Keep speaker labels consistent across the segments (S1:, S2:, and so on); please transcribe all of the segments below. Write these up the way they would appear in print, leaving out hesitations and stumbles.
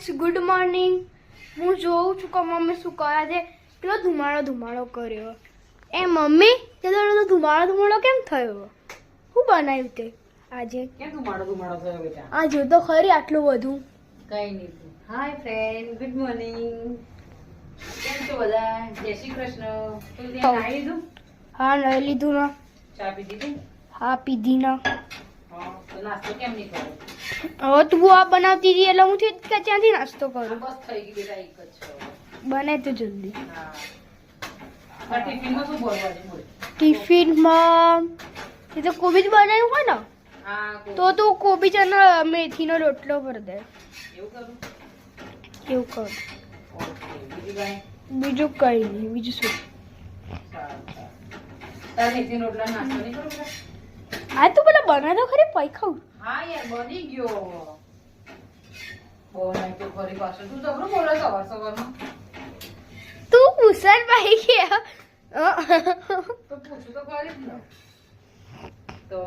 S1: Friends, good morning. હું જોઉં છું કે મમ્મી શું કરે છે. પેલો ધુમાડો કર્યો. એ મમ્મી, તે તો ધુમાડો કેમ થયો? શું બનાવ્યું તે આજે?
S2: કેમ ધુમાડો થયો બેટા?
S1: આ જો તો ખરી આટલું બધું.
S2: કઈ નહીં. Hi friend, good morning. કેમ છો બધા? જય શ્રી કૃષ્ણ. તો ત્યાં નાઈ લીધું?
S1: હા, લઈ લીધું ને.
S2: ચા પીધી હતી?
S1: હા, પીધી ને.
S2: હા, તો નાસ્તો કેમ નહીં કર્યો?
S1: હવે તું આ બનાવતી હતી એટલે હું ત્યાંથી નાસ્તો
S2: હા,
S1: કરું.
S2: બસ થઈ ગઈ બેટા, એક જ છે.
S1: બને તો જલ્દી.
S2: હા. આ ટિફિનમાં શું ભરવા છે બોલ?
S1: ટિફિનમાં એ તો કોબી જ બનાવ્યું હોય ને,
S2: હા,
S1: તો તું કોબી અને મેથીનો રોટલો ભરી દે.
S2: એવું કરું?
S1: એવું કર.
S2: ઓકે, બીજું કાંઈ?
S1: બીજું કઈ નહીં. બીજું શું?
S2: સારું. તારે મેથીનો રોટલા નાસ્તો નહીં કરું બેટા?
S1: આ તું પેલા બનાવ તો ખરી પૈ ખાઉં.
S2: હા યાર, બની ગયો. બહુ નહીં તો ફરી પાછળ તું જબરું બોલે સવારમાં.
S1: તું કુશળ પાઈ ગયા.
S2: તો પૂછું તો ખરી જ ને. તો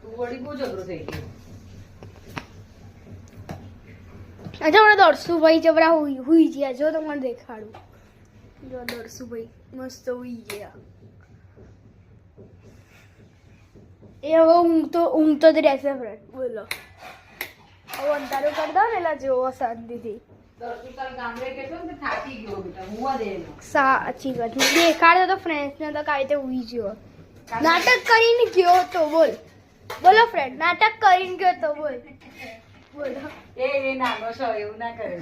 S2: તું વળી બહુ જબરું થઈ ગયું.
S1: અચ્છા, મને દર્શુભાઈ જબરા હુઈ ગયા. જો તો મને દેખાડું. જો દર્શુભાઈ મસ્ત હુઈ ગયા. એ હવે ઊંઘતો જ રહેશે ફ્રેન્ડ. બોલો, હવે અંધારું કરી દો ને એટલે જોવો શાંતિથી.
S2: દર્શુ તાર ગામડે કહેતો ને કે થાકી ગયો બેટા, હુવા દે એનો.
S1: સાચી વાત. દેખાડતો તો ફ્રેન્ડ્સને તો કાંઈ રીતે હુઈ ગયો. નાટક કરીને ગયો તો. બોલો ફ્રેન્ડ, નાટક કરીને ગયો તો. બોલો.
S2: એ નાનો છો, એવું ના કરે.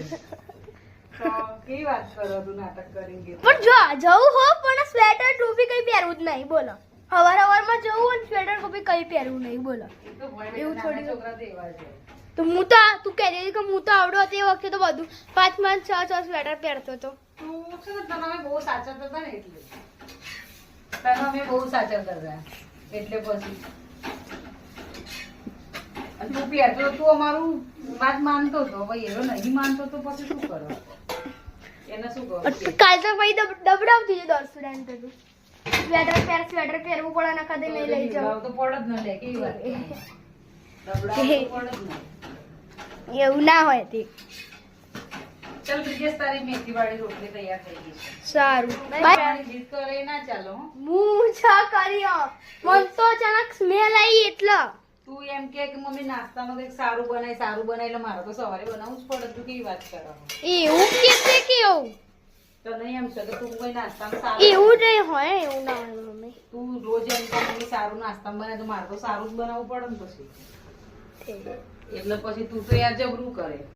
S2: તો કેવી વાત કરો, તું નાટક કરીને ગયો?
S1: પણ જો જવું હો પણ સ્વેટર ટોપી કઈ પહેરવું જ નહીં. બોલો, સવારમાં જવું હોય ને સ્વેટર ટોપી કઈ પહેરવું નહીં. બોલો,
S2: એ તો ભણે
S1: એવું
S2: બેટા,
S1: થોડી.
S2: નાના છોકરા તો એવા છે.
S1: તો તું કહેતી હતી કે હું તો આવડો હતી એ વખતે તો બધું 5 છ સ્વેટર પહેરતો હતો.
S2: તું છે ને, તને અમે બહુ સાચવતા હતા ને એટલે. તને અમે બહુ સાચવતા હતા એટલે પછી. અને તું પહેરતો તો તું અમારું વાત માનતો હતો. ભાઈ એનો નહીં માનતો તો પછી શું કરો? એને શું કરો?
S1: કાલ તો ભાઈ દબડાવતી છે 10 સ્ટુડન્ટ હતું. સ્વેટર પહેરવું પડે ને કદે નહીં લઈ જાવ
S2: તો પડે જ ન લે. કેવી વાત છે? દબડાવ તો પડે જ ન.
S1: એવું ના હોય તે.
S2: ચાલ બ્રિજેશ, તારી મેથીવાળી રોટલી તૈયાર થઈ ગઈ છે.
S1: સારું.
S2: તારી જીદ કરે ના ચાલો હો.
S1: હું છા કરી મન તો અચાનક સ્મેલ આવી એટલે.
S2: તું એમ કે મમ્મી નાસ્તામાં કંઈક સારું બનાય એટલે મારે તો સવારે બનાવવું જ પડે. તું કેવી વાત કરો?
S1: એવું કેસે કેવું
S2: તો નહીં એમ છે તો તું કોઈ નાસ્તામાં સારું
S1: એવું નહીં હોય. એવું ના હોય મમ્મી.
S2: તું રોજ એમ કે મમ્મી સારું નાસ્તામાં બનાય તો મારે તો સારું જ બનાવવું પડે ને પછી. એટલે પછી તું તો યાર જબરું કરે.